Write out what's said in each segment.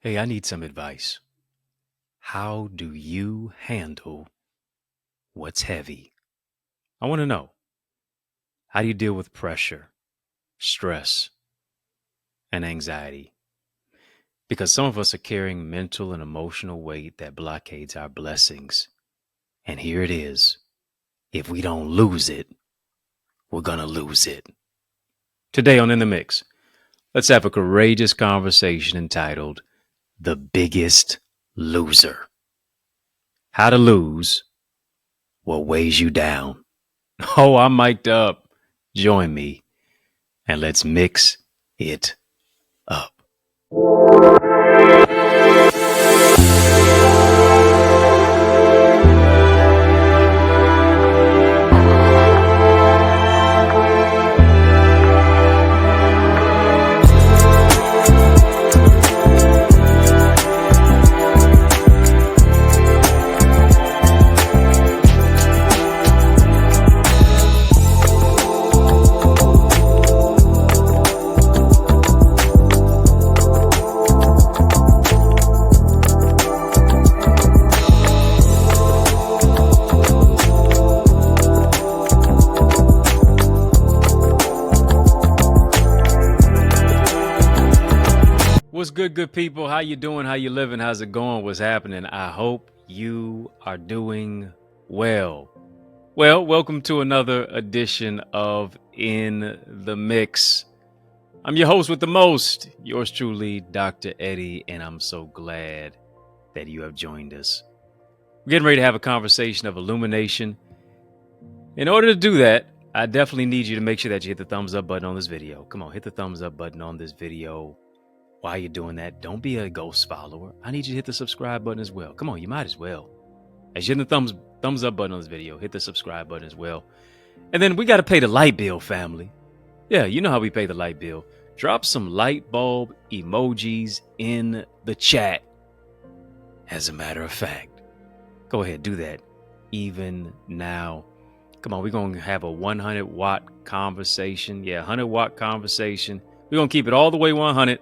Hey, I need some advice. How do you handle what's heavy? I want to know. How do you deal with pressure, stress, and anxiety? Because some of us are carrying mental and emotional weight that blockades our blessings. And here it is. If we don't lose it, we're going to lose it. Today on In the Mix, let's have a courageous conversation entitled The Biggest Loser. How to lose what weighs you down. Oh, I'm mic'd up. Join me and let's mix it up. What's good people? How you doing? How you living? How's it going? What's happening? I hope you are doing well. Well, welcome to another edition of In the Mix. I'm your host with the most, yours truly, Dr. Eddie, and I'm so glad that you have joined us. We're getting ready to have a conversation of illumination. In order to do that, I definitely need you to make sure that you hit the thumbs up button on this video. Come on, hit the thumbs up button on this video. While you're doing that, don't be a ghost follower. I need you to hit the subscribe button as well. Come on, you might as well. As you're hitting the thumbs up button on this video, hit the subscribe button as well. And then we got to pay the light bill, family. Yeah, you know how we pay the light bill. Drop some light bulb emojis in the chat. As a matter of fact, go ahead, do that even now. Come on, we're going to have a 100-watt conversation. Yeah, 100-watt conversation. We're going to keep it all the way 100.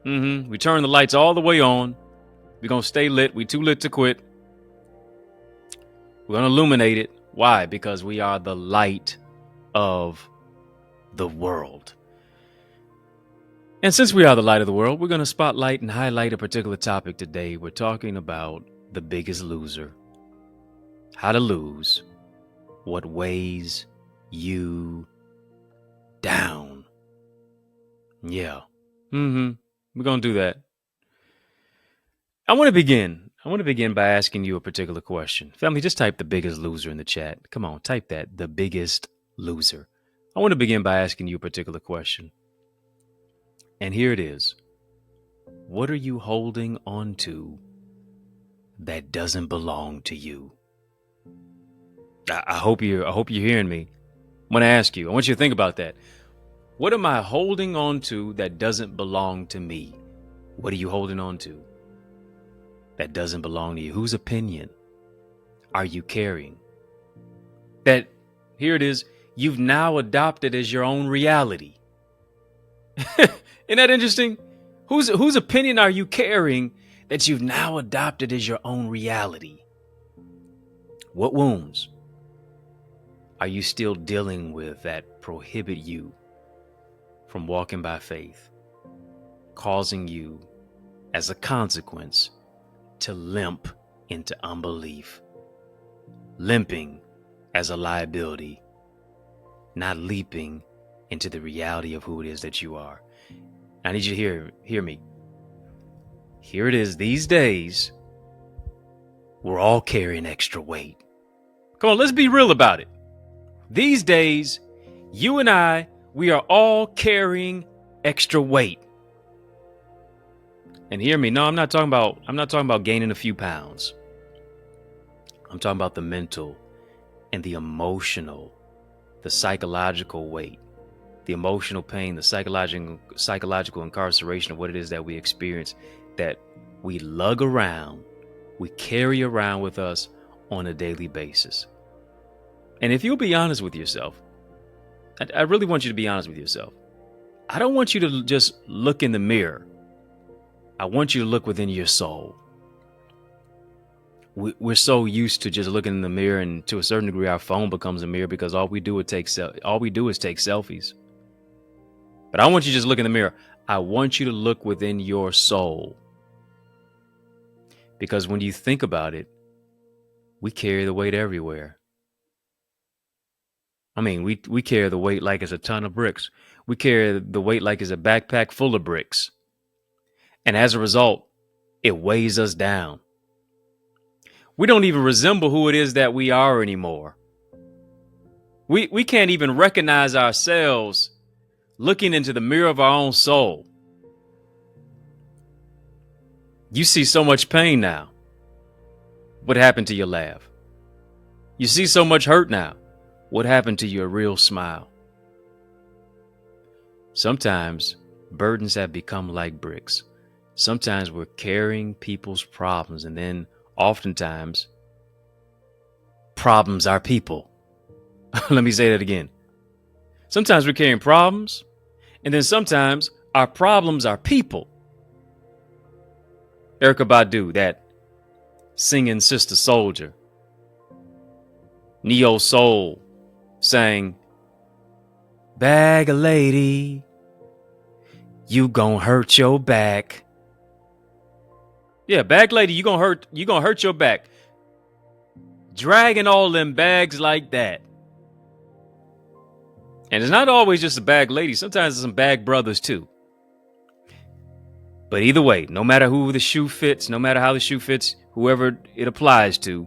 We turn the lights all the way on. We're going to stay lit. We too lit to quit. We're going to illuminate it. Why? Because we are the light of the world. And since we are the light of the world, we're going to spotlight and highlight a particular topic today. We're talking about the biggest loser. How to lose what weighs you down. Yeah. We're going to do that. I want to begin by asking you a particular question. Family, just type the biggest loser in the chat. Come on, type that, the biggest loser. I want to begin by asking you a particular question. And here it is. What are you holding on to that doesn't belong to you? I hope you're hearing me. I'm going to ask you. I want you to think about that. What am I holding on to that doesn't belong to me? What are you holding on to that doesn't belong to you? Whose opinion are you carrying? That, here it is, you've now adopted as your own reality. Isn't that interesting? Whose opinion are you carrying that you've now adopted as your own reality? What wounds are you still dealing with that prohibit you from walking by faith, causing you, as a consequence, to limp into unbelief, limping as a liability, not leaping into the reality of who it is that you are? I need you to hear me. Here it is. These days, we're all carrying extra weight. Come on, let's be real about it. These days, you and I, we are all carrying extra weight. And hear me. No, I'm not talking about gaining a few pounds. I'm talking about the mental and the emotional, the psychological weight, the emotional pain, the psychological incarceration of what it is that we experience, that we lug around, we carry around with us on a daily basis. And if you'll be honest with yourself, I really want you to be honest with yourself. I don't want you to just look in the mirror I want you to look within your soul. We're so used to just looking in the mirror, and to a certain degree, our phone becomes a mirror because all we do is take selfies. But I want you to just look in the mirror. I want you to look within your soul. Because when you think about it, we carry the weight everywhere. I mean, we carry the weight like it's a ton of bricks. We carry the weight like it's a backpack full of bricks. And as a result, it weighs us down. We don't even resemble who it is that we are anymore. We can't even recognize ourselves looking into the mirror of our own soul. You see so much pain now. What happened to your laugh? You see so much hurt now. What happened to your real smile? Sometimes burdens have become like bricks. Sometimes we're carrying people's problems, and then oftentimes problems are people. Let me say that again. Sometimes we're carrying problems, and then sometimes our problems are people. Erykah Badu, that singing Sister Soldier, Neo Soul, sang, "Bag a lady, you gon' hurt your back." Yeah, bag lady, you gonna hurt your back. Dragging all them bags like that. And it's not always just a bag lady. Sometimes it's some bag brothers too. But either way, no matter who the shoe fits, no matter how the shoe fits, whoever it applies to,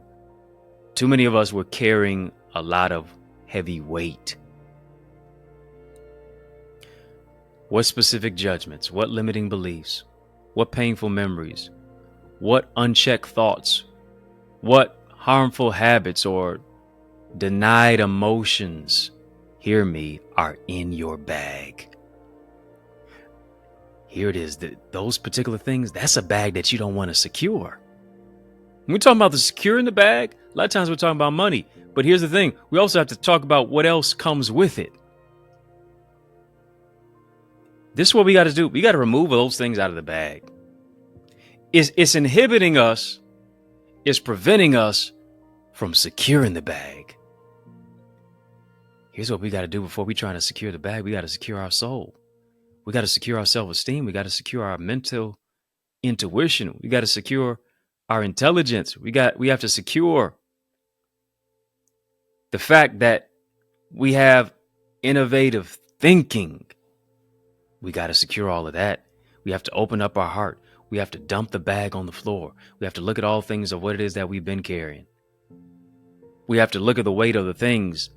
too many of us were carrying a lot of heavy weight. What specific judgments? What limiting beliefs? What painful memories? What unchecked thoughts? What harmful habits or denied emotions, hear me, are in your bag? Here it is. Those particular things, that's a bag that you don't want to secure. When we're talking about the securing the bag, a lot of times we're talking about money. But here's the thing. We also have to talk about what else comes with it. This is what we got to do. We got to remove those things out of the bag. It's inhibiting us. It's preventing us from securing the bag. Here's what we got to do before we try to secure the bag. We got to secure our soul. We got to secure our self-esteem. We got to secure our mental intuition. We got to secure our intelligence. We have to secure the fact that we have innovative thinking. We got to secure all of that. We have to open up our heart. We have to dump the bag on the floor. We have to look at all things of what it is that we've been carrying. We have to look at the weight of the things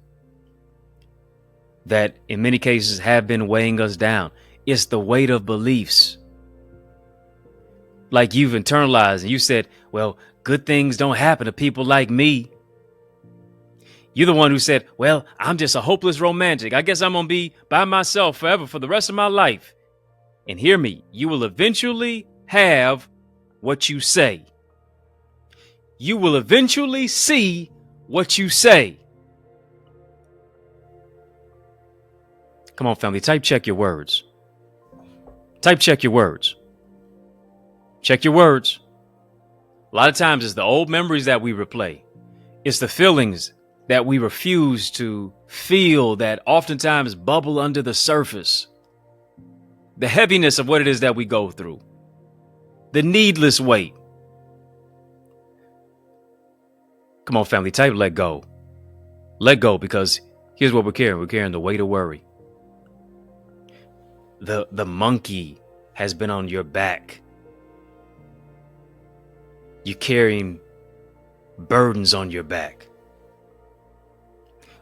that in many cases have been weighing us down. It's the weight of beliefs. Like you've internalized and you said, well, good things don't happen to people like me. You're the one who said, well, I'm just a hopeless romantic. I guess I'm going to be by myself forever for the rest of my life. And hear me, you will eventually have what you say. You will eventually see what you say. Come on, family, type check your words. Type check your words. Check your words. A lot of times it's the old memories that we replay. It's the feelings that we refuse to feel that oftentimes bubble under the surface. The heaviness of what it is that we go through. The needless weight. Come on, family, type let go. Let go, because here's what we're carrying. We're carrying the weight of worry. The monkey has been on your back. You're carrying burdens on your back,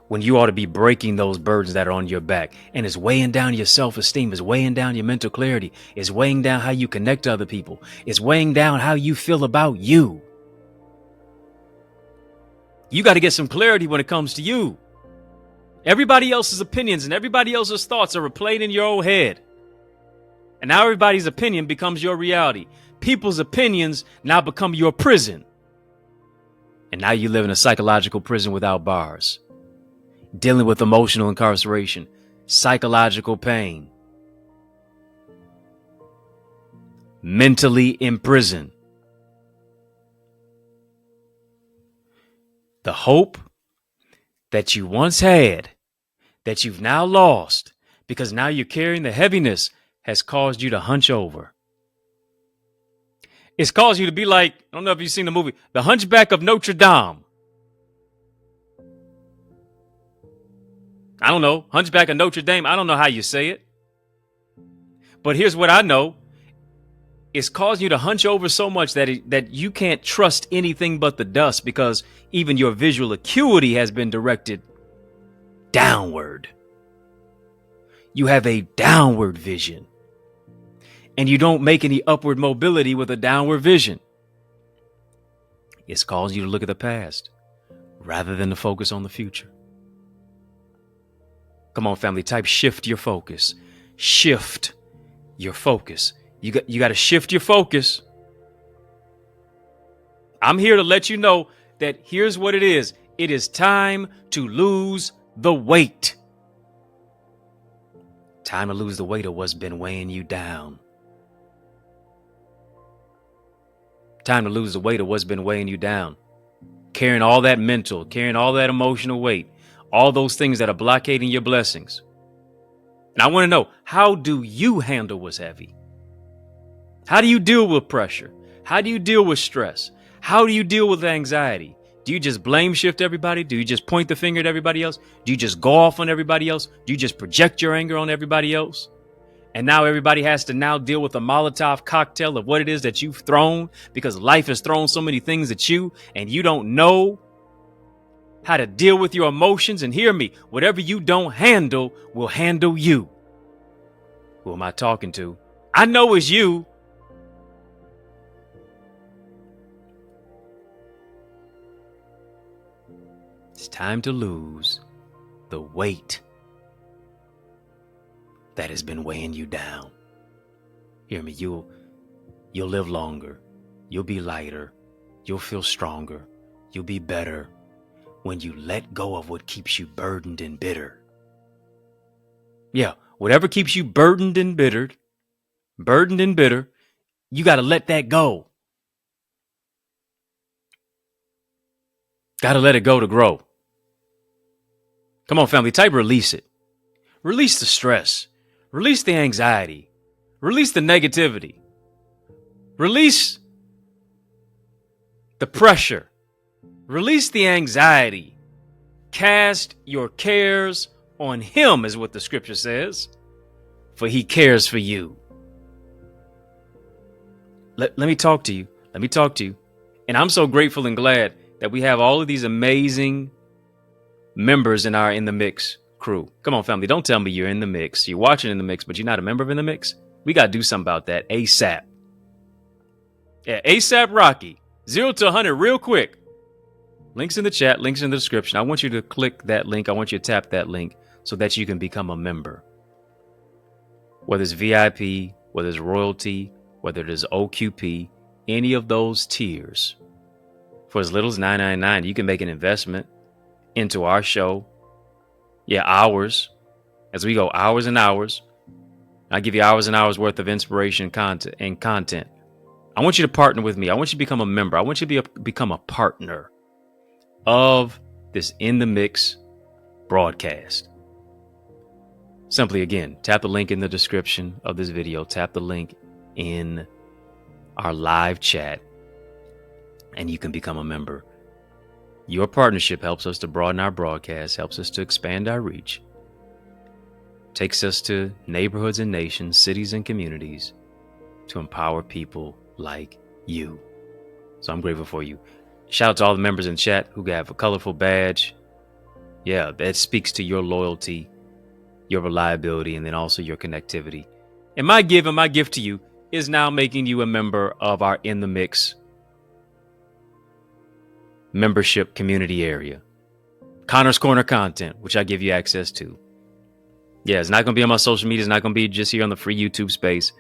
when you ought to be breaking those burdens that are on your back. And it's weighing down your self-esteem. It's weighing down your mental clarity. It's weighing down how you connect to other people. It's weighing down how you feel about you. You got to get some clarity when it comes to you. Everybody else's opinions and everybody else's thoughts are replayed in your own head. And now everybody's opinion becomes your reality. People's opinions now become your prison. And now you live in a psychological prison without bars. Dealing with emotional incarceration, psychological pain. mentally imprisoned. The hope that you once had, that you've now lost, because now you're carrying the heaviness, has caused you to hunch over. It's caused you to be like, I don't know if you've seen the movie, The Hunchback of Notre Dame. I don't know, Hunchback of Notre Dame. I don't know how you say it. But here's what I know. It's causing you to hunch over so much that you can't trust anything but the dust, because even your visual acuity has been directed downward. You have a downward vision, and you don't make any upward mobility with a downward vision. It's causing you to look at the past rather than to focus on the future. Come on, family, type shift your focus. Shift your focus. You got to shift your focus. I'm here to let you know that here's what it is. It is time to lose the weight. Time to lose the weight of what's been weighing you down. Time to lose the weight of what's been weighing you down. Carrying all that mental, carrying all that emotional weight, all those things that are blockading your blessings. And I want to know, how do you handle what's heavy? How do you deal with pressure? How do you deal with stress? How do you deal with anxiety? Do you just blame shift everybody? Do you just point the finger at everybody else? Do you just go off on everybody else? Do you just project your anger on everybody else? And now everybody has to now deal with a Molotov cocktail of what it is that you've thrown, because life has thrown so many things at you and you don't know how to deal with your emotions. And hear me, whatever you don't handle will handle you. Who am I talking to? I know it's you. It's time to lose the weight that has been weighing you down. Hear me, you'll live longer. You'll be lighter. You'll feel stronger. You'll be better when you let go of what keeps you burdened and bitter. Yeah, whatever keeps you burdened and bitter, you got to let that go. Got to let it go to grow. Come on, family, type release it. Release the stress. Release the anxiety. Release the negativity. Release the pressure. Release the anxiety. Cast your cares on him, is what the scripture says, for he cares for you. Let me talk to you. Let me talk to you. And I'm so grateful and glad that we have all of these amazing members in our In the Mix crew. Come on, family. Don't tell me you're in the mix. You're watching In the Mix, but you're not a member of In the Mix. We got to do something about that ASAP. Yeah, ASAP Rocky. 0 to 100 real quick. Links in the chat, links in the description. I want you to click that link. I want you to tap that link so that you can become a member. Whether it's VIP, whether it's royalty, whether it is OQP, any of those tiers. For as little as $9.99, you can make an investment into our show. Yeah, hours. As we go hours and hours. I give you hours and hours worth of inspiration and content. I want you to partner with me. I want you to become a member. I want you to become a partner of this In the Mix broadcast. Simply, again, tap the link in the description of this video. Tap the link in our live chat, and you can become a member. Your partnership helps us to broaden our broadcast, helps us to expand our reach, takes us to neighborhoods and nations, cities and communities, to empower people like you. So I'm grateful for you. Shout out to all the members in chat who have a colorful badge. Yeah, that speaks to your loyalty, your reliability, and then also your connectivity. And my gift to you is now making you a member of our In the Mix membership community area. Connor's Corner content, which I give you access to. Yeah, it's not going to be on my social media. It's not going to be just here on the free YouTube space.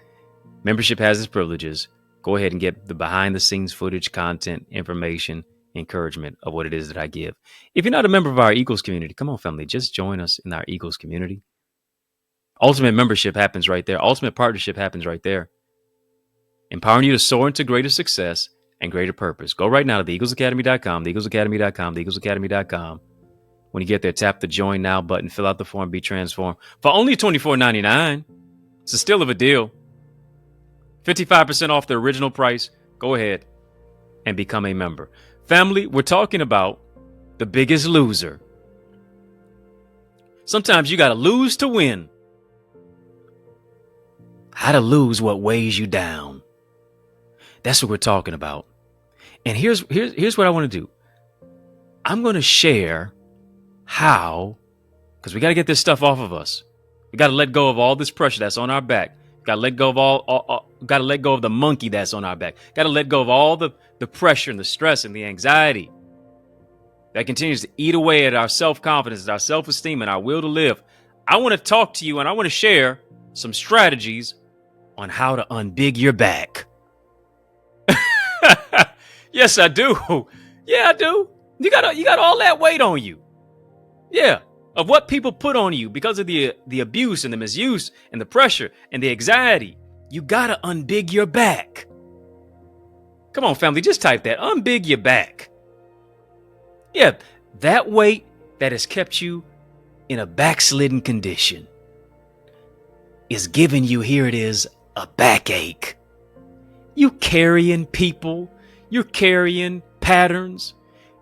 Membership has its privileges. Go ahead and get the behind the scenes footage, content, information, encouragement of what it is that I give. If you're not a member of our Eagles community, come on, family, just join us in our Eagles community. Ultimate membership happens right there. Ultimate partnership happens right there. empowering you to soar into greater success and greater purpose. Go right now to theeaglesacademy.com, theeaglesacademy.com, theeaglesacademy.com. When you get there, tap the Join Now button, fill out the form, be transformed. For only $24.99, it's a steal of a deal. 55% off the original price. Go ahead and become a member. Family, we're talking about the biggest loser. Sometimes you got to lose to win. How to lose what weighs you down. That's what we're talking about. And here's what I want to do. I'm going to share how, because we got to get this stuff off of us. We got to let go of all this pressure that's on our back. Got to let go of got to let go of the monkey that's on our back. Got to let go of all the pressure and the stress and the anxiety that continues to eat away at our self-confidence, our self-esteem, and our will to live. I want to talk to you and I want to share some strategies on how to unbig your back. Yes, I do. Yeah, I do. You got all that weight on you. Yeah, of what people put on you because of the abuse and the misuse and the pressure and the anxiety. You got to unbig your back. Come on, family, just type that. Unbig your back. Yeah, that weight that has kept you in a backslidden condition is giving you, here it is, a backache. You carrying people, you're carrying patterns,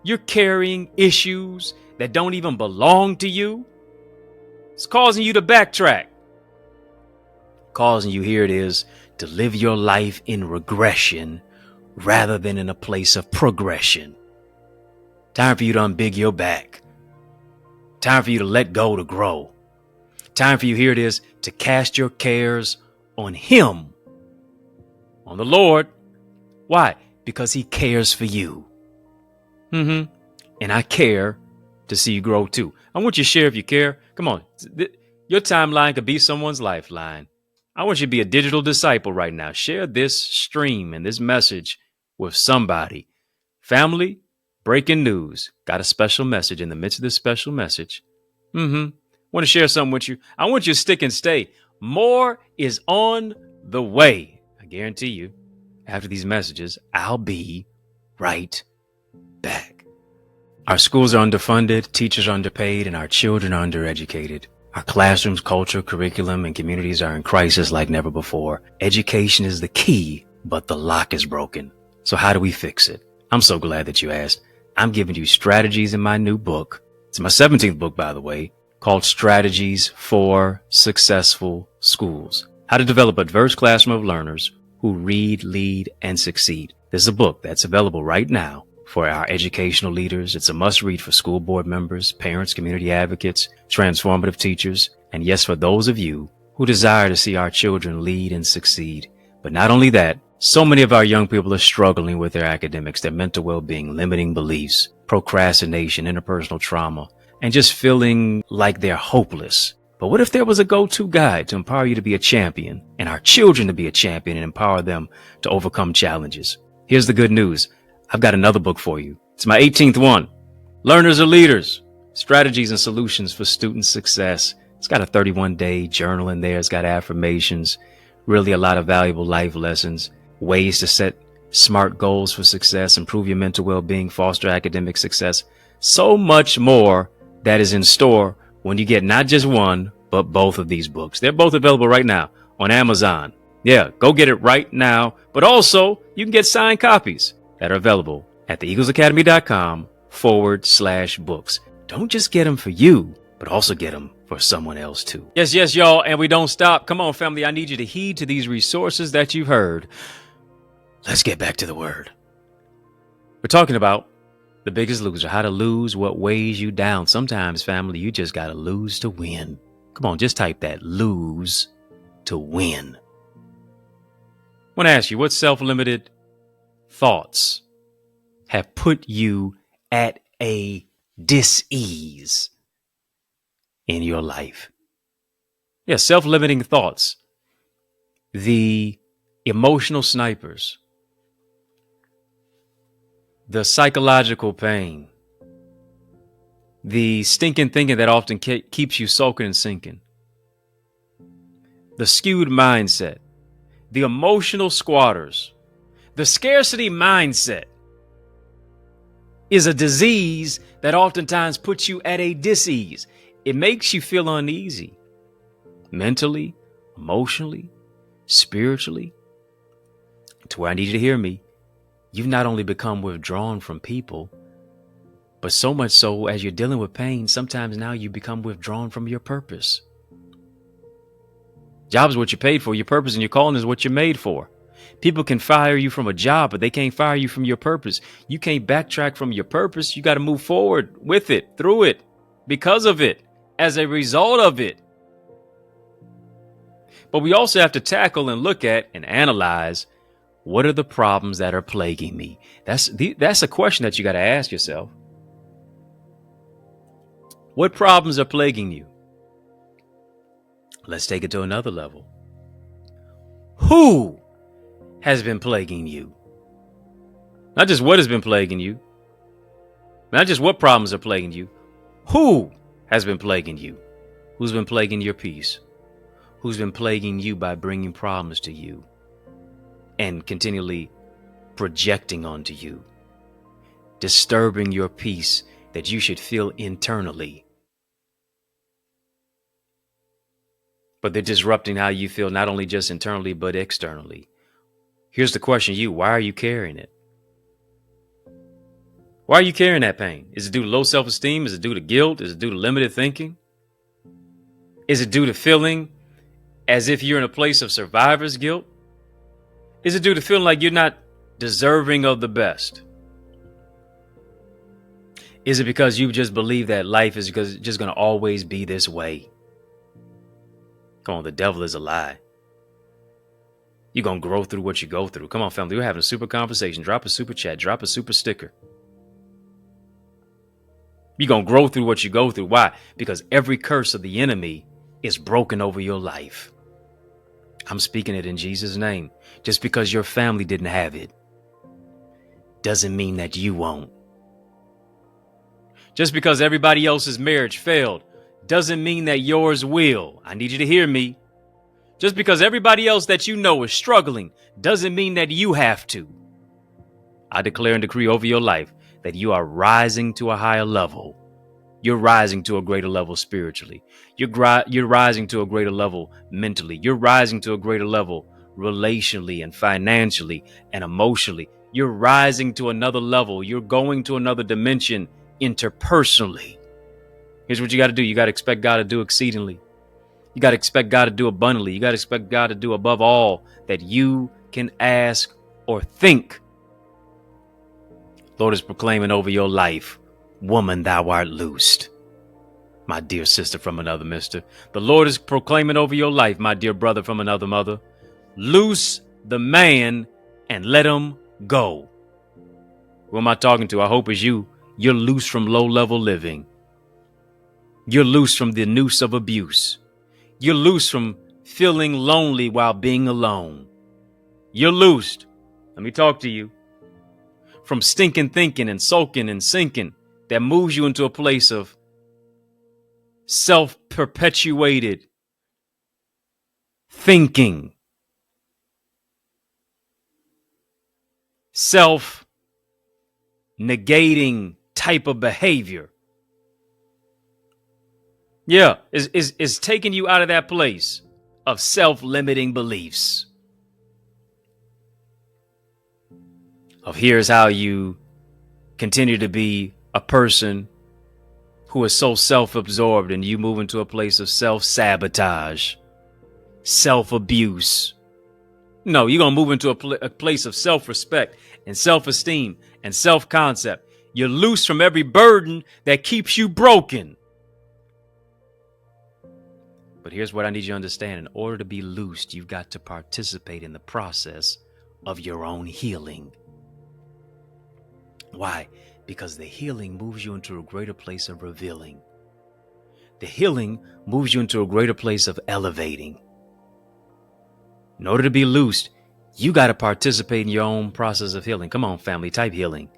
you're carrying issues that don't even belong to you. It's causing you to backtrack. Causing you, here it is, to live your life in regression rather than in a place of progression. Time for you to unbig your back. Time for you to let go to grow. Time for you, here it is, to cast your cares on Him, on the Lord. Why? Because He cares for you. And I care to see you grow too. I want you to share if you care. Come on. Your timeline could be someone's lifeline. I want you to be a digital disciple right now. Share this stream and this message with somebody. Family, breaking news. Got a special message in the midst of this special message. Want to share something with you. I want you to stick and stay. More is on the way. I guarantee you, after these messages, I'll be right back. Our schools are underfunded, teachers are underpaid, and our children are undereducated. Our classrooms, culture, curriculum, and communities are in crisis like never before. Education is the key, but the lock is broken. So how do we fix it? I'm so glad that you asked. I'm giving you strategies in my new book. It's my 17th book, by the way, called Strategies for Successful Schools. How to develop a diverse classroom of learners who read, lead, and succeed. This is a book that's available right now for our educational leaders. It's a must-read for school board members, parents, community advocates, transformative teachers, and yes, for those of you who desire to see our children lead and succeed. But not only that, so many of our young people are struggling with their academics, their mental well-being, limiting beliefs, procrastination, interpersonal trauma, and just feeling like they're hopeless. But what if there was a go-to guide to empower you to be a champion and our children to be a champion and empower them to overcome challenges? Here's the good news. I've got another book for you. It's my 18th one. Learners are Leaders, Strategies and Solutions for Student Success. It's got a 31-day journal in there. It's got affirmations, really a lot of valuable life lessons, ways to set smart goals for success, improve your mental well-being, foster academic success. So much more that is in store when you get not just one, but both of these books. They're both available right now on Amazon. Yeah, go get it right now. But also, you can get signed copies that are available at theeaglesacademy.com/books. Don't just get them for you, but also get them for someone else too. Yes, y'all. And we don't stop. Come on, family. I need you to heed to these resources that you've heard. Let's get back to the word. We're talking about the biggest loser, how to lose what weighs you down. Sometimes, family, you just got to lose to win. Come on, just type that, lose to win. I want to ask you, what self-limited thoughts have put you at a dis-ease in your life? Yeah, self-limiting thoughts. The emotional snipers. The psychological pain. The stinking thinking that often keeps you sulking and sinking. The skewed mindset. the emotional squatters. The scarcity mindset is a disease that oftentimes puts you at a dis-ease. It makes you feel uneasy mentally, emotionally, spiritually. To where I need you to hear me. You've not only become withdrawn from people, but so much so as you're dealing with pain, sometimes now you become withdrawn from your purpose. Job is what you're paid for. Your purpose and your calling is what you're made for. People can fire you from a job, but they can't fire you from your purpose. You can't backtrack from your purpose. You got to move forward with it, through it, because of it, as a result of it. But we also have to tackle and look at and analyze, what are the problems that are plaguing me? That's a question that you got to ask yourself. What problems are plaguing you? Let's take it to another level. Who has been plaguing you? Not just what has been plaguing you. Not just what problems are plaguing you. Who has been plaguing you? Who's been plaguing your peace? Who's been plaguing you by bringing problems to you and continually projecting onto you, disturbing your peace that you should feel internally? But they're disrupting how you feel, not only just internally, but externally. Here's the question to you. Why are you carrying it? Why are you carrying that pain? Is it due to low self-esteem? Is it due to guilt? Is it due to limited thinking? Is it due to feeling as if you're in a place of survivor's guilt? Is it due to feeling like you're not deserving of the best? Is it because you just believe that life is just going to always be this way? Come on, the devil is a lie. You're going to grow through what you go through. Come on, family. We're having a super conversation. Drop a super chat. Drop a super sticker. You're going to grow through what you go through. Why? Because every curse of the enemy is broken over your life. I'm speaking it in Jesus' name. Just because your family didn't have it doesn't mean that you won't. Just because everybody else's marriage failed doesn't mean that yours will. I need you to hear me. Just because everybody else that you know is struggling doesn't mean that you have to. I declare and decree over your life that you are rising to a higher level. You're rising to a greater level spiritually. You're rising to a greater level mentally. You're rising to a greater level relationally and financially and emotionally. You're rising to another level. You're going to another dimension interpersonally. Here's what you got to do. You got to expect God to do exceedingly. You got to expect God to do abundantly. You got to expect God to do above all that you can ask or think. Lord is proclaiming over your life, woman, thou art loosed. My dear sister from another mister. The Lord is proclaiming over your life, my dear brother from another mother. Loose the man and let him go. Who am I talking to? I hope it's you. You're loose from low-level living. You're loose from the noose of abuse. You're loose from feeling lonely while being alone. You're loosed. Let me talk to you. From stinking thinking and sulking and sinking that moves you into a place of self-perpetuated thinking. Self-negating type of behavior. Yeah, is taking you out of that place of self-limiting beliefs. Of here's how you continue to be a person who is so self-absorbed and you move into a place of self-sabotage, self-abuse. No, you're going to move into a place of self-respect and self-esteem and self-concept. You're loose from every burden that keeps you broken. But here's what I need you to understand. In order to be loosed, you've got to participate in the process of your own healing. Why? Because the healing moves you into a greater place of revealing. The healing moves you into a greater place of elevating. In order to be loosed, you got to participate in your own process of healing. Come on, family, type healing.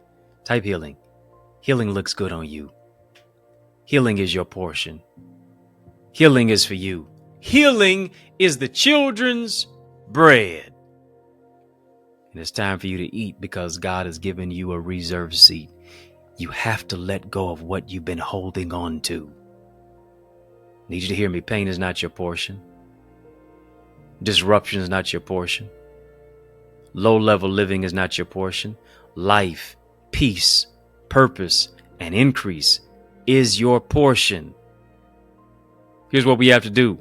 Type healing. Healing looks good on you. Healing is your portion. Healing is for you. Healing is the children's bread. And it's time for you to eat because God has given you a reserved seat. You have to let go of what you've been holding on to. I need you to hear me. Pain is not your portion. Disruption is not your portion. Low-level living is not your portion. Life, peace, purpose, and increase is your portion. Here's what we have to do.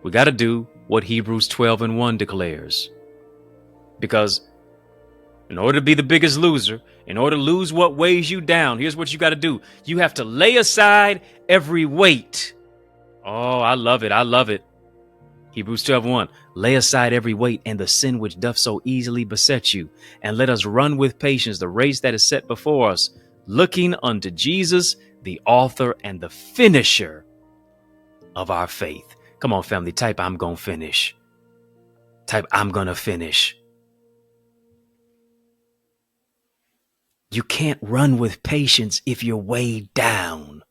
We got to do what Hebrews 12:1 declares. Because in order to be the biggest loser, in order to lose what weighs you down, here's what you got to do. You have to lay aside every weight. Oh, I love it. I love it. Hebrews 12:1. Lay aside every weight and the sin which doth so easily beset you, and let us run with patience the race that is set before us, looking unto Jesus, the author and the finisher of our faith. Come on, family, type I'm gonna finish. Type I'm gonna finish. You can't run with patience if you're weighed down.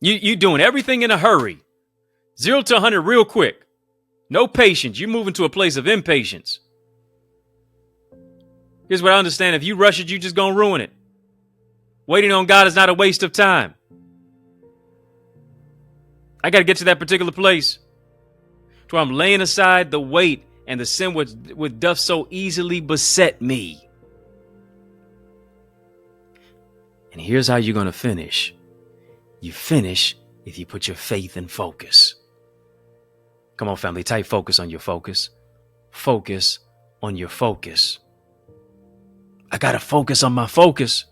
You doing everything in a hurry. 0 to 100 real quick. No patience. You're moving to a place of impatience. Here's what I understand. If you rush it, you're just going to ruin it. Waiting on God is not a waste of time. I got to get to that particular place to where I'm laying aside the weight and the sin which doth so easily beset me. And here's how you're going to finish. You finish if you put your faith in focus. Come on, family, type focus on your focus. Focus on your focus. I got to focus on my focus.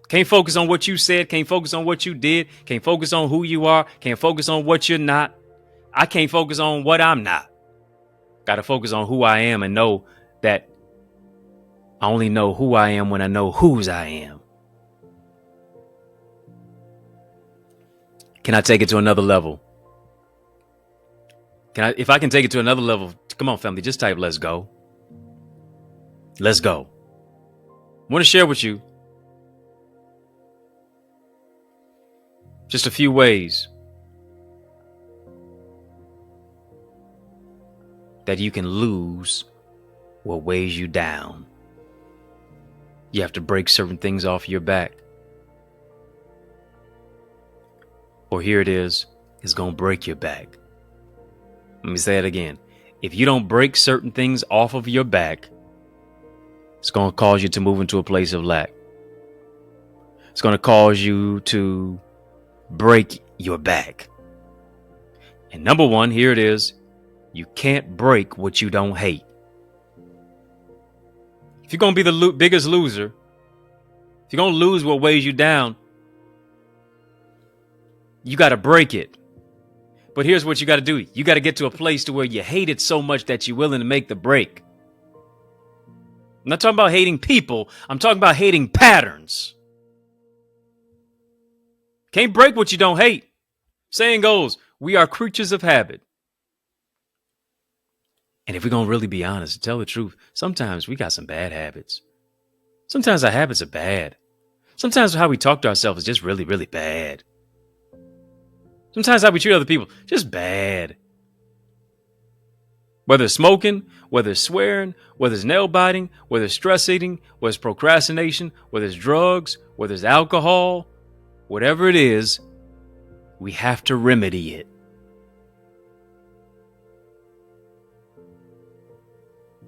Can't focus on what you said. Can't focus on what you did. Can't focus on who you are. Can't focus on what you're not. I can't focus on what I'm not. Got to focus on who I am and know that I only know who I am when I know whose I am. Can I take it to another level? If I can take it to another level, come on, family, just type let's go. Let's go. I want to share with you just a few ways that you can lose what weighs you down. You have to break certain things off your back. Or here it is, it's going to break your back. Let me say it again. If you don't break certain things off of your back, it's going to cause you to move into a place of lack. It's going to cause you to break your back. And number one, here it is. You can't break what you don't hate. If you're going to be the biggest loser, if you're going to lose what weighs you down, you got to break it. But here's what you got to do. You got to get to a place to where you hate it so much that you're willing to make the break. I'm not talking about hating people. I'm talking about hating patterns. Can't break what you don't hate. Saying goes, we are creatures of habit. And if we're going to really be honest, to tell the truth, sometimes we got some bad habits. Sometimes our habits are bad. Sometimes how we talk to ourselves is just really, really bad. Sometimes how we treat other people, just bad. Whether it's smoking, whether it's swearing, whether it's nail biting, whether it's stress eating, whether it's procrastination, whether it's drugs, whether it's alcohol, whatever it is, we have to remedy it.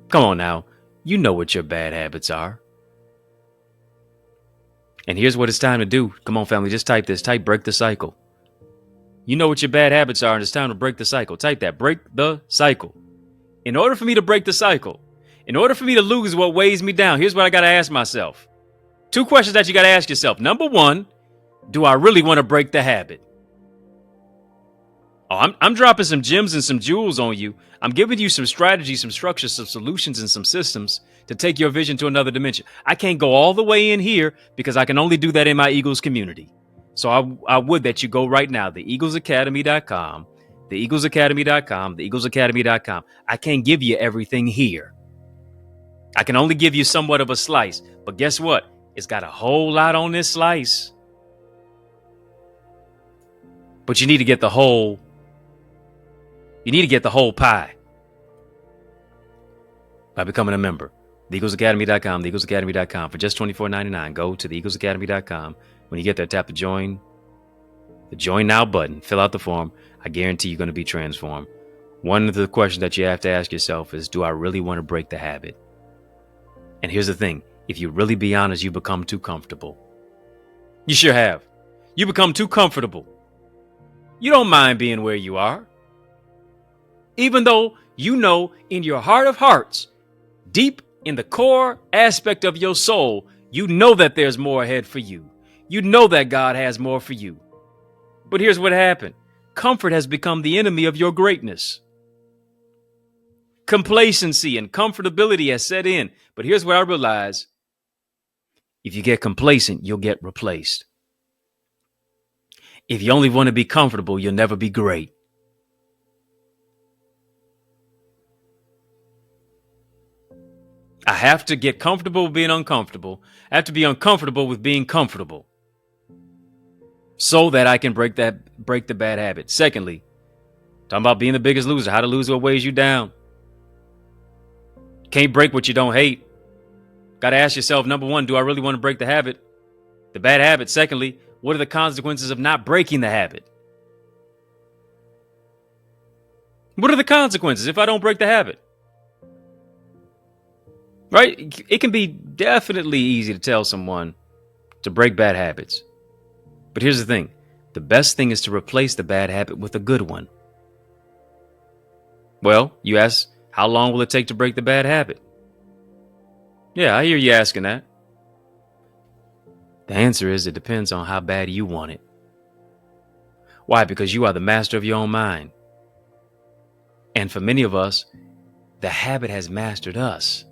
Come on now, you know what your bad habits are. And here's what it's time to do. Come on, family, just type this. Type break the cycle. You know what your bad habits are, and it's time to break the cycle. Type that, break the cycle. In order for me to break the cycle, in order for me to lose what weighs me down, here's what I got to ask myself. 2 questions that you got to ask yourself. Number 1, do I really want to break the habit? Oh, I'm dropping some gems and some jewels on you. I'm giving you some strategies, some structures, some solutions, and some systems to take your vision to another dimension. I can't go all the way in here because I can only do that in my Eagles community. So I would that you go right now, theeaglesacademy.com, theeaglesacademy.com. I can't give you everything here. I can only give you somewhat of a slice. But guess what? It's got a whole lot on this slice. But you need to get the whole. You need to get the whole pie. by becoming a member. TheEaglesAcademy.com, TheEaglesAcademy.com. For just $24.99, go to TheEaglesAcademy.com. When you get there, tap the Join Now button. Fill out the form. I guarantee you're going to be transformed. One of the questions that you have to ask yourself is, do I really want to break the habit? And here's the thing. If you really be honest, you become too comfortable. You sure have. You become too comfortable. You don't mind being where you are. Even though you know in your heart of hearts, deep in the core aspect of your soul, you know that there's more ahead for you. You know that God has more for you. But here's what happened. Comfort has become the enemy of your greatness. Complacency and comfortability has set in. But here's what I realize. If you get complacent, you'll get replaced. If you only want to be comfortable, you'll never be great. I have to get comfortable with being uncomfortable. I have to be uncomfortable with being comfortable so that I can break the bad habit. Secondly, talking about being the biggest loser, how to lose what weighs you down. Can't break what you don't hate. Got to ask yourself, number one, do I really want to break the habit? The bad habit. Secondly, what are the consequences of not breaking the habit? What are the consequences if I don't break the habit? Right? It can be definitely easy to tell someone to break bad habits. But here's the thing. The best thing is to replace the bad habit with a good one. Well, you ask, how long will it take to break the bad habit? Yeah, I hear you asking that. The answer is it depends on how bad you want it. Why? Because you are the master of your own mind. And for many of us, the habit has mastered us.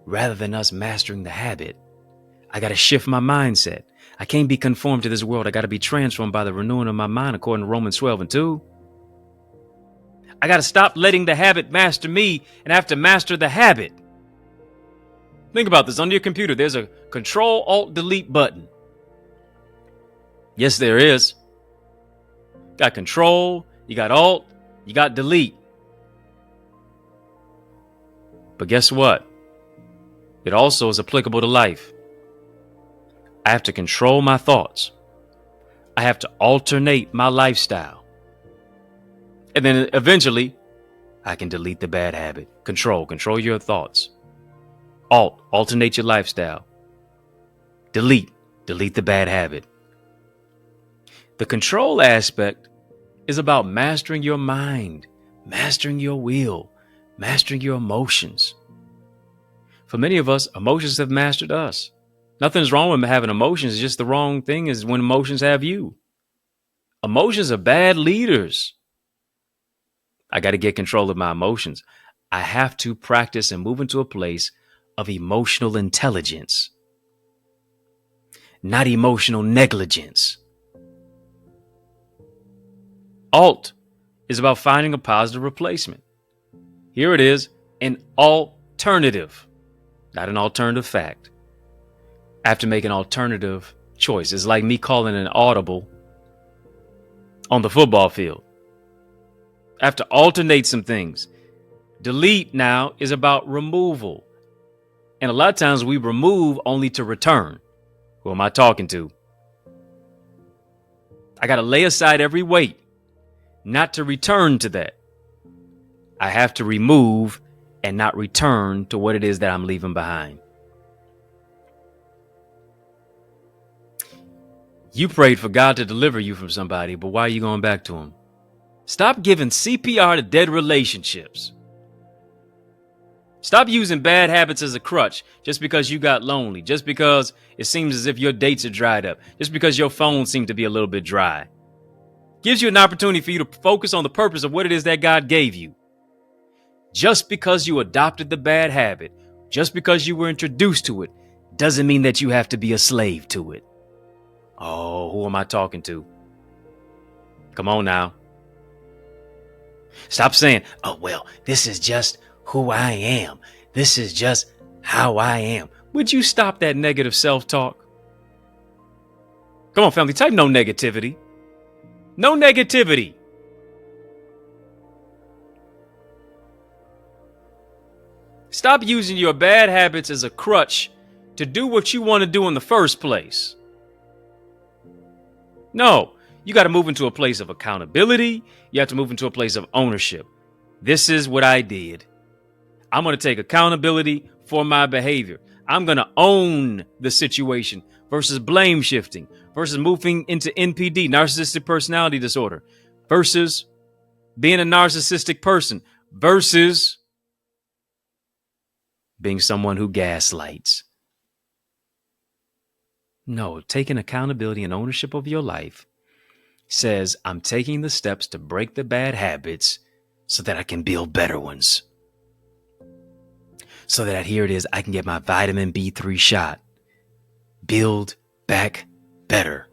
Rather than us mastering the habit, I got to shift my mindset. I can't be conformed to this world. I got to be transformed by the renewing of my mind, according to Romans 12:2. I got to stop letting the habit master me and have to master the habit. Think about this. On your computer, there's a Control-Alt-Delete button. Yes, there is. Got Control, you got Alt, you got Delete. But guess what? It also is applicable to life. I have to control my thoughts. I have to alternate my lifestyle. And then eventually, I can delete the bad habit. Control your thoughts. Alternate your lifestyle. Delete the bad habit. The control aspect is about mastering your mind, mastering your will, mastering your emotions. For many of us, emotions have mastered us. Nothing's wrong with having emotions. It's just the wrong thing is when emotions have you. Emotions are bad leaders. I got to get control of my emotions. I have to practice and move into a place of emotional intelligence, not emotional negligence. Alt is about finding a positive replacement. Here it is, an alternative, not an alternative fact. I have to make an alternative choice. It's like me calling an audible on the football field. I have to alternate some things. Delete now is about removal. And a lot of times we remove only to return. Who am I talking to? I got to lay aside every weight, not to return to that. I have to remove and not return to what it is that I'm leaving behind. You prayed for God to deliver you from somebody, but why are you going back to him? Stop giving CPR to dead relationships. Stop using bad habits as a crutch just because you got lonely, just because it seems as if your dates are dried up, just because your phone seemed to be a little bit dry. Gives you an opportunity for you to focus on the purpose of what it is that God gave you. Just because you adopted the bad habit, just because you were introduced to it, doesn't mean that you have to be a slave to it. Oh, who am I talking to? Come on now. Stop saying, oh, well, this is just who I am. This is just how I am. Would you stop that negative self-talk? Come on, family, type no negativity. No negativity. Stop using your bad habits as a crutch to do what you want to do in the first place. No, you got to move into a place of accountability. You have to move into a place of ownership. This is what I did. I'm going to take accountability for my behavior. I'm going to own the situation versus blame shifting, versus moving into NPD, narcissistic personality disorder, versus being a narcissistic person, versus being someone who gaslights. No, taking accountability and ownership of your life says I'm taking the steps to break the bad habits so that I can build better ones. So that here it is, I can get my vitamin B3 shot. Build back better.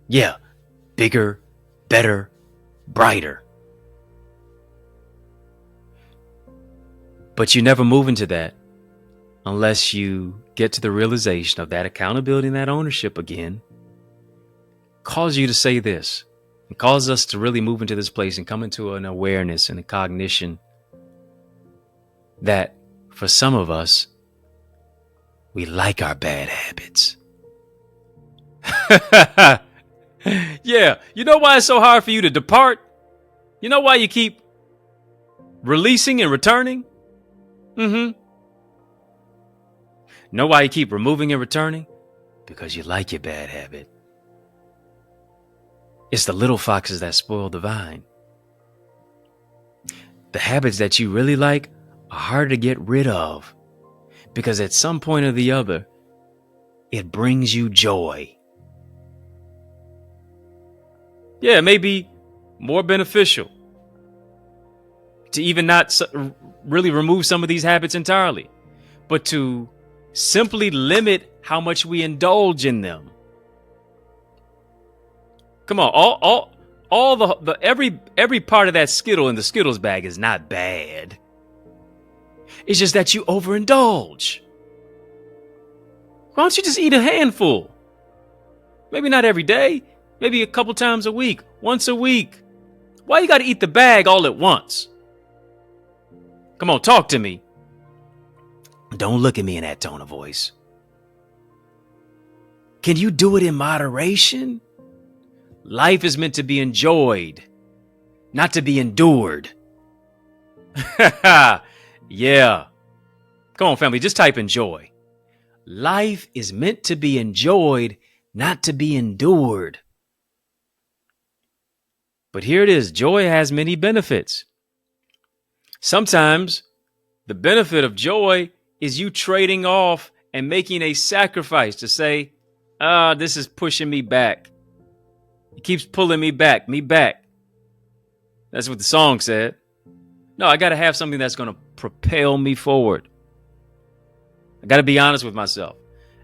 Yeah, bigger, better, brighter. But you never move into that unless you get to the realization of that accountability and that ownership again. Cause you to say this and cause us to really move into this place and come into an awareness and a cognition that for some of us, we like our bad habits. Yeah, you know why it's so hard for you to depart? You know why you keep releasing and returning? Know why you keep removing and returning? Because you like your bad habit. It's the little foxes that spoil the vine. The habits that you really like are hard to get rid of because at some point or the other, it brings you joy. Yeah, it may be more beneficial to even not really remove some of these habits entirely, but to simply limit how much we indulge in them. Come on, all the every part of that Skittle in the Skittles bag is not bad. It's just that you overindulge. Why don't you just eat a handful? Maybe not every day, maybe a couple times a week, once a week. Why you got to eat the bag all at once? Come on, talk to me. Don't look at me in that tone of voice. Can you do it in moderation? Life is meant to be enjoyed, not to be endured. Yeah. Come on, family, just type enjoy. Life is meant to be enjoyed, not to be endured. But here it is. Joy has many benefits. Sometimes the benefit of joy is you trading off and making a sacrifice to say, this is pushing me back. It keeps pulling me back. That's what the song said. No, I got to have something that's going to propel me forward. I got to be honest with myself.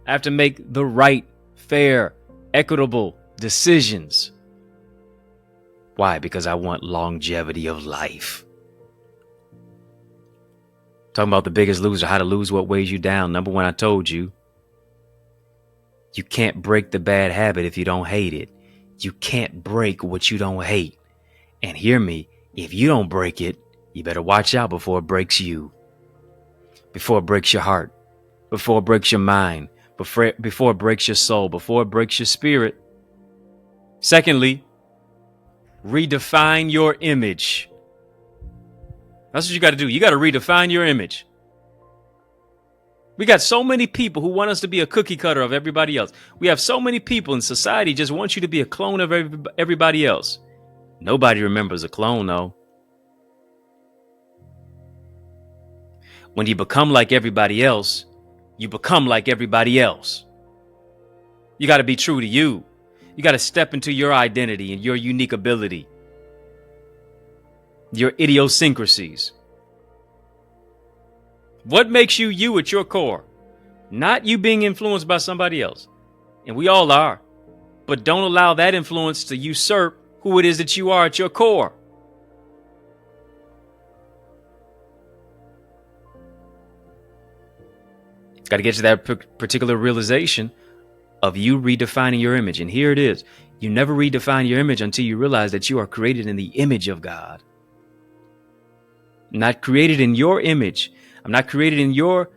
I have to make the right, fair, equitable decisions. Why? Because I want longevity of life. Talking about the biggest loser, how to lose what weighs you down. Number one, I told you, you can't break the bad habit if you don't hate it. You can't break what you don't hate. And hear me, if you don't break it, you better watch out before it breaks you. Before it breaks your heart. Before it breaks your mind. Before it breaks your soul. Before it breaks your spirit. Secondly, redefine your image. That's what you got to do. You got to redefine your image. We got so many people who want us to be a cookie cutter of everybody else. We have so many people in society just want you to be a clone of everybody else. Nobody remembers a clone, though. When you become like everybody else, you become like everybody else. You got to be true to you. You got to step into your identity and your unique ability, your idiosyncrasies. What makes you you at your core? Not you being influenced by somebody else. And we all are. But don't allow that influence to usurp who it is that you are at your core. Got to get to that particular realization of you redefining your image. And here it is. You never redefine your image until you realize that you are created in the image of God. Not created in your image. I'm not created in your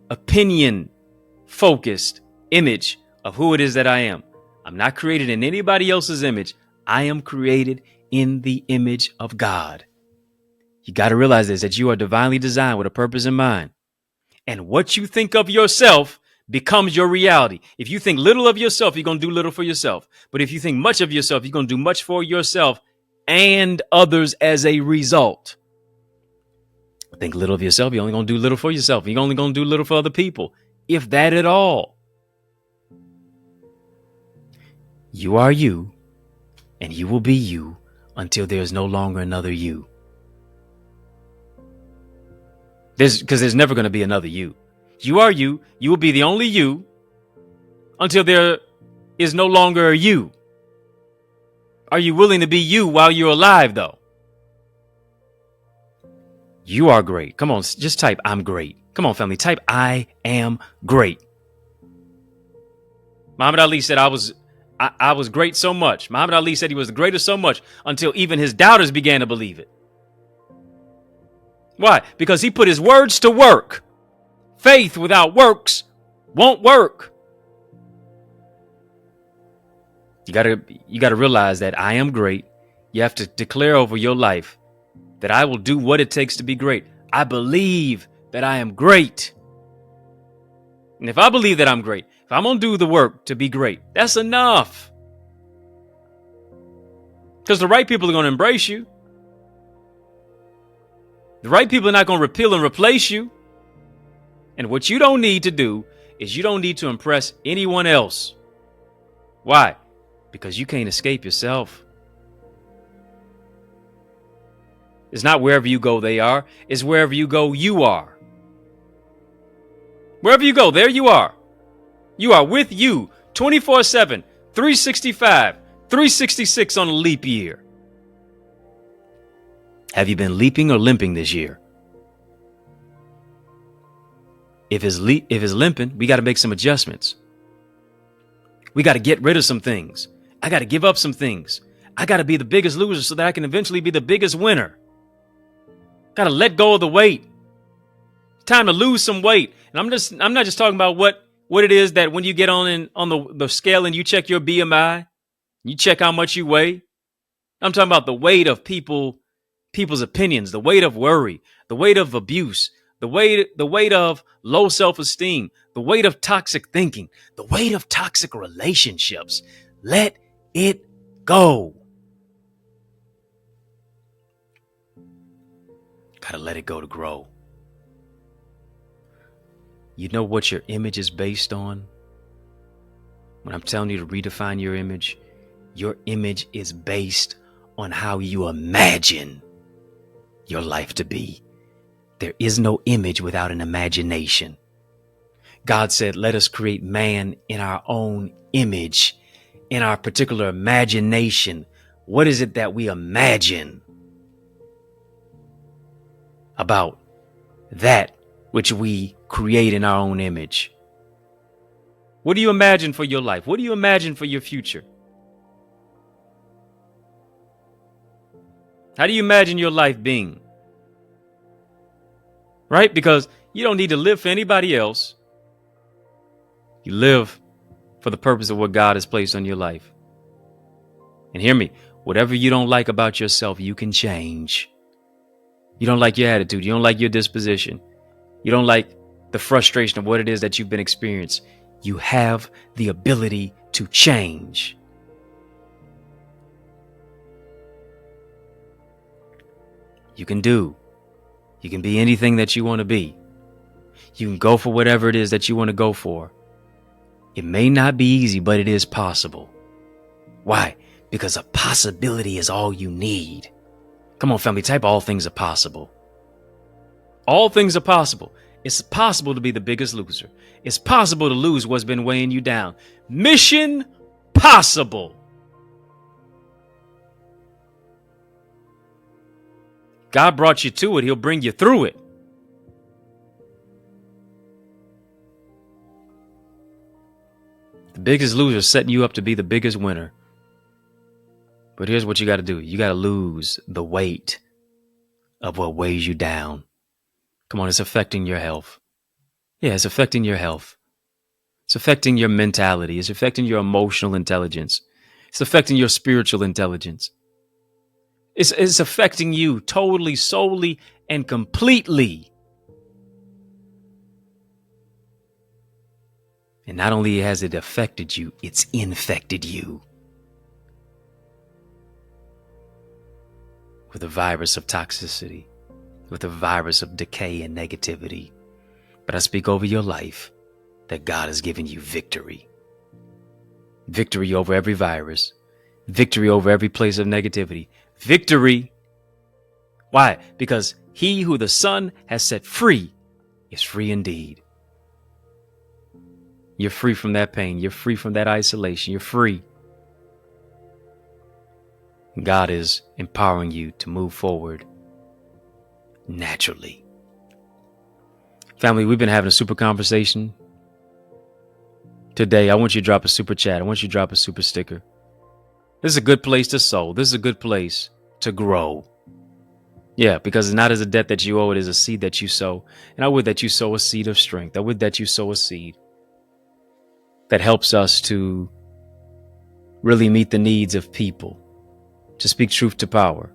opinion focused image of who it is that I am. I'm not created in anybody else's image. I am created in the image of God. You got to realize this, that you are divinely designed with a purpose in mind. And what you think of yourself becomes your reality. If you think little of yourself, you're going to do little for yourself. But if you think much of yourself, you're going to do much for yourself and others as a result. Think little of yourself, you're only going to do little for yourself. You're only going to do little for other people, if that at all. You are you, and you will be you until there is no longer another you. Because there's never going to be another you. You are you. You will be the only you until there is no longer a you. Are you willing to be you while you're alive, though? You are great. Come on, just type I'm great. Come on, family, type I am great. Muhammad Ali said I was great so much. Muhammad Ali said he was the greatest so much until even his doubters began to believe it. Why? Because he put his words to work. Faith without works won't work. You gotta realize that I am great. You have to declare over your life that I will do what it takes to be great. I believe that I am great. And if I believe that I'm great, if I'm going to do the work to be great, that's enough. Because the right people are going to embrace you. The right people are not going to repeal and replace you. And what you don't need to do is you don't need to impress anyone else. Why? Because you can't escape yourself. It's not wherever you go, they are. It's wherever you go, you are. Wherever you go, there you are. You are with you 24/7, 365, 366 on a leap year. Have you been leaping or limping this year? If it's limping, we got to make some adjustments. We got to get rid of some things. I got to give up some things. I got to be the biggest loser so that I can eventually be the biggest winner. Got to let go of the weight. Time to lose some weight. And I'm not just talking about what it is that when you get on the scale and you check your BMI, you check how much you weigh. I'm talking about the weight of people's opinions, the weight of worry, the weight of abuse, the weight of low self-esteem, the weight of toxic thinking, the weight of toxic relationships. Let it go. Gotta let it go to grow. You know what your image is based on? When I'm telling you to redefine your image is based on how you imagine your life to be. There is no image without an imagination. God said, let us create man in our own image, in our particular imagination. What is it that we imagine about that which we create in our own image? What do you imagine for your life? What do you imagine for your future? How do you imagine your life being? Right? Because you don't need to live for anybody else. You live for the purpose of what God has placed on your life. And hear me, whatever you don't like about yourself, you can change. You don't like your attitude. You don't like your disposition. You don't like the frustration of what it is that you've been experiencing. You have the ability to change. You can be anything that you want to be. You can go for whatever it is that you want to go for. It may not be easy, but it is possible. Why? Because a possibility is all you need. Come on, family, type all things are possible. All things are possible. It's possible to be the biggest loser. It's possible to lose what's been weighing you down. Mission possible. God brought you to it. He'll bring you through it. The biggest loser is setting you up to be the biggest winner. But here's what you got to do. You got to lose the weight of what weighs you down. Come on, it's affecting your health. Yeah, it's affecting your health. It's affecting your mentality. It's affecting your emotional intelligence. It's affecting your spiritual intelligence. It's affecting you totally, solely, and completely. And not only has it affected you, it's infected you with a virus of toxicity, with a virus of decay and negativity. But I speak over your life that God has given you victory. Victory over every virus. Victory over every place of negativity. Victory. Why? Because he who the Son has set free is free indeed. You're free from that pain. You're free from that isolation. You're free. God is empowering you to move forward naturally. Family, we've been having a super conversation. Today, I want you to drop a super chat. I want you to drop a super sticker. This is a good place to sow. This is a good place to grow. Yeah, because it's not as a debt that you owe, it is a seed that you sow. And I would that you sow a seed of strength. I would that you sow a seed that helps us to really meet the needs of people, to speak truth to power,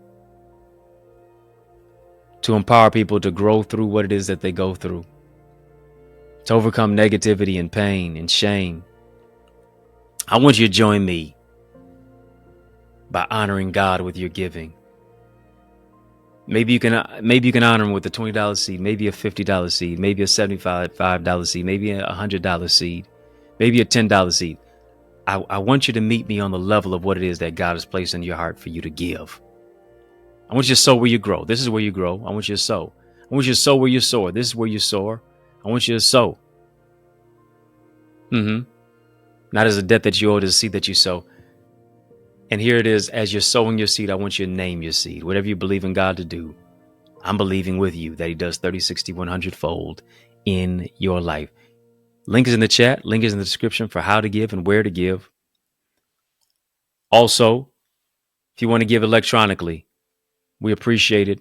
to empower people to grow through what it is that they go through, to overcome negativity and pain and shame. I want you to join me by honoring God with your giving. Maybe you can honor him with a $20 seed, maybe a $50 seed, maybe a $75 seed, maybe a $100 seed, maybe a $10 seed. I want you to meet me on the level of what it is that God has placed in your heart for you to give. I want you to sow where you grow. This is where you grow. I want you to sow. I want you to sow where you soar. This is where you soar. I want you to sow. Not as a debt that you owe, as a seed that you sow. And here it is, as you're sowing your seed, I want you to name your seed. Whatever you believe in God to do, I'm believing with you that he does 30, 60, 100 fold in your life. Link is in the chat. Link is in the description for how to give and where to give. Also, if you want to give electronically, we appreciate it.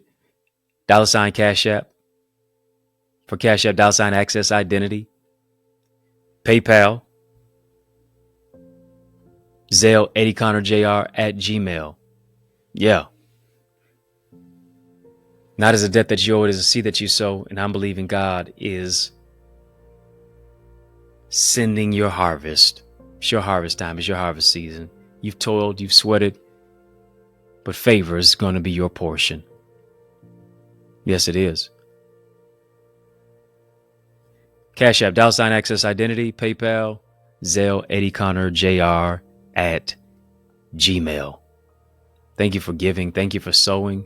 $ Cash App. For Cash App, $ Access Identity. PayPal. Zelle, EddieConnorJr at Gmail. Yeah. Not as a debt that you owe, it is a seed that you sow. And I'm believing God is sending your harvest. It's your harvest time. It's your harvest season. You've toiled, you've sweated, but favor is going to be your portion. Yes, it is. Cash App, $ Access Identity, PayPal, Zelle, EddieConnorJr at Gmail. Thank you for giving. Thank you for sowing.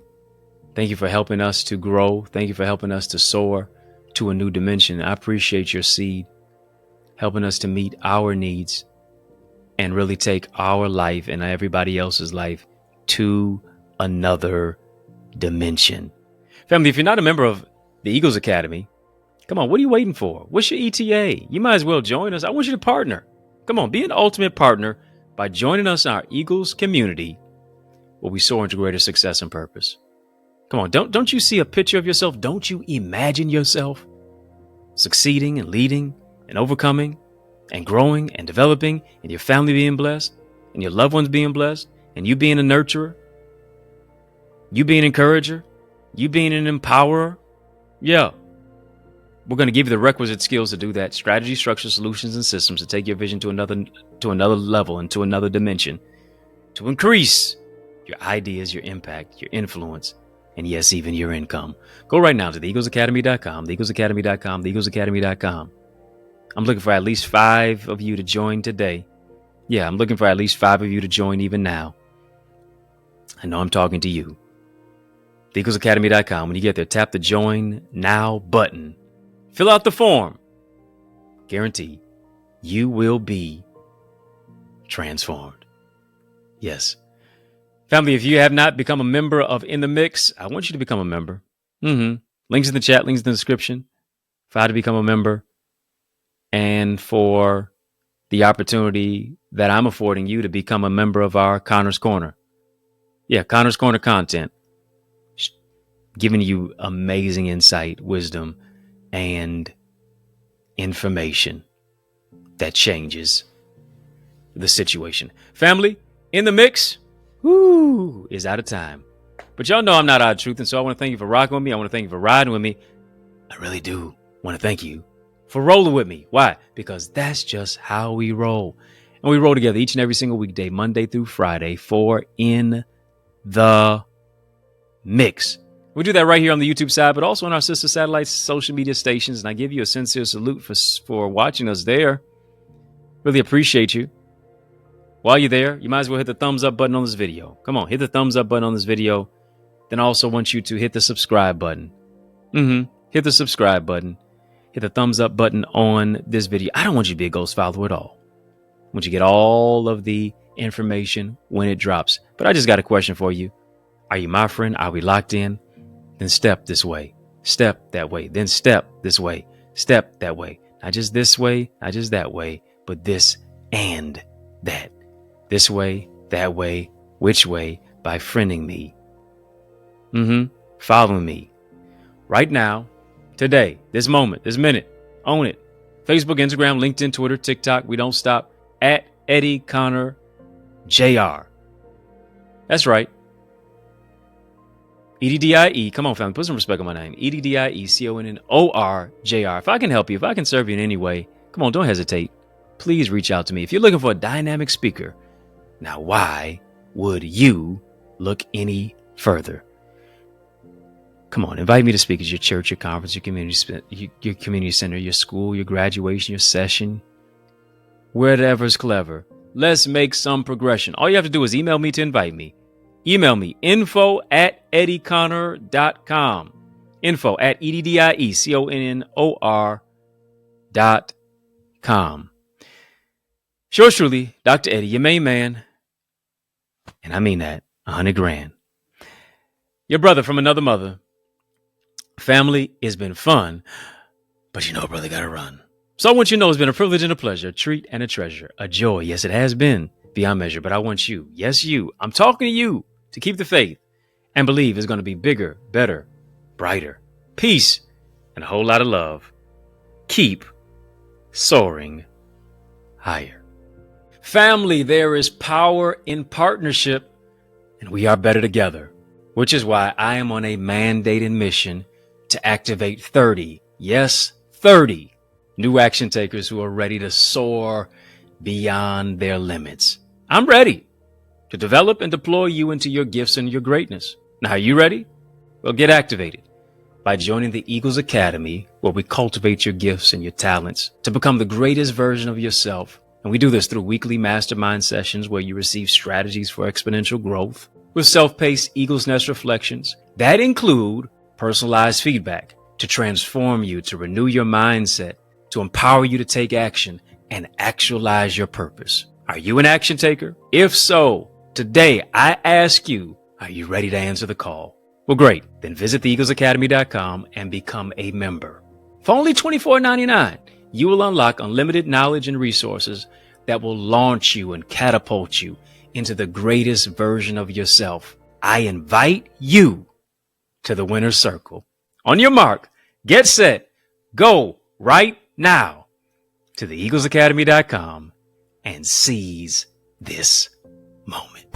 Thank you for helping us to grow. Thank you for helping us to soar to a new dimension. I appreciate your seed, helping us to meet our needs and really take our life and everybody else's life to another dimension. Family, if you're not a member of the Eagles Academy, come on, what are you waiting for? What's your ETA? You might as well join us. I want you to partner. Come on, be an ultimate partner by joining us in our Eagles community where we soar into greater success and purpose. Come on, don't you see a picture of yourself? Don't you imagine yourself succeeding and leading and overcoming and growing and developing, and your family being blessed and your loved ones being blessed, and you being a nurturer, you being an encourager, you being an empowerer? Yeah. We're going to give you the requisite skills to do that. Strategy, structure, solutions, and systems to take your vision to another level and to another dimension, to increase your ideas, your impact, your influence, and yes, even your income. Go right now to theeaglesacademy.com, theeaglesacademy.com, theeaglesacademy.com. I'm looking for at least 5 of you to join today. Yeah, I'm looking for at least 5 of you to join even now. I know I'm talking to you. theeaglesacademy.com. When you get there, tap the Join Now button. Fill out the form. Guarantee you will be transformed. Yes. Family, if you have not become a member of In the Mix, I want you to become a member. Links in the chat, links in the description for how to become a member and for the opportunity that I'm affording you to become a member of our Connor's Corner. Yeah, Connor's Corner content. giving you amazing insight, wisdom, and information that changes the situation. Family, in the mix, is out of time. But y'all know I'm not out of truth, and so I want to thank you for rocking with me. I want to thank you for riding with me. I really do want to thank you for rolling with me. Why? Because that's just how we roll. And we roll together each and every single weekday, Monday through Friday, for In the Mix. We do that right here on the YouTube side, but also on our sister satellite social media stations. And I give you a sincere salute for watching us there. Really appreciate you. While you're there, you might as well hit the thumbs up button on this video. Come on, hit the thumbs up button on this video. Then I also want you to hit the subscribe button. Hit the subscribe button. Hit the thumbs up button on this video. I don't want you to be a ghost follower at all. I want you to get all of the information when it drops. But I just got a question for you. Are you my friend? Are we locked in? Then step this way. Step that way. Then step this way. Step that way. Not just this way, not just that way, but this and that. This way, that way, which way? By friending me. Following me. Right now, today, this moment, this minute. Own it. Facebook, Instagram, LinkedIn, Twitter, TikTok. We don't stop. At EddieConnorJr. That's right. EddieConnorJr. Come on, family. Put some respect on my name. EddieConnorJr. If I can help you, if I can serve you in any way, come on, don't hesitate. Please reach out to me. If you're looking for a dynamic speaker, now why would you look any further? Come on, invite me to speak at your church, your conference, your community center, your school, your graduation, your session, whatever's clever. Let's make some progression. All you have to do is email me to invite me. Email me, info@EddieConnor.com. info@EddieConnor.com. Yours truly, Dr. Eddie, your main man. And I mean that, 100 grand. Your brother from another mother. Family, it's been fun, but you know, brother, gotta run. So I want you to know it's been a privilege and a pleasure, a treat and a treasure, a joy. Yes, it has been beyond measure, but I want you, yes, you, I'm talking to you, to keep the faith and believe it's going to be bigger, better, brighter, peace, and a whole lot of love. Keep soaring higher. Family, there is power in partnership, and we are better together, which is why I am on a mandated mission to activate 30, yes, 30 new action takers who are ready to soar beyond their limits. I'm ready to develop and deploy you into your gifts and your greatness. Now, are you ready? Well, get activated by joining the Eagles Academy, where we cultivate your gifts and your talents to become the greatest version of yourself. And we do this through weekly mastermind sessions where you receive strategies for exponential growth with self-paced Eagles Nest reflections that include personalized feedback to transform you, to renew your mindset, to empower you to take action and actualize your purpose. Are you an action taker? If so, today I ask you, are you ready to answer the call? Well, great. Then visit theeaglesacademy.com and become a member. For only $24.99, you will unlock unlimited knowledge and resources that will launch you and catapult you into the greatest version of yourself. I invite you to the winner's circle. On your mark, get set, go right now to theeaglesacademy.com and seize this moment.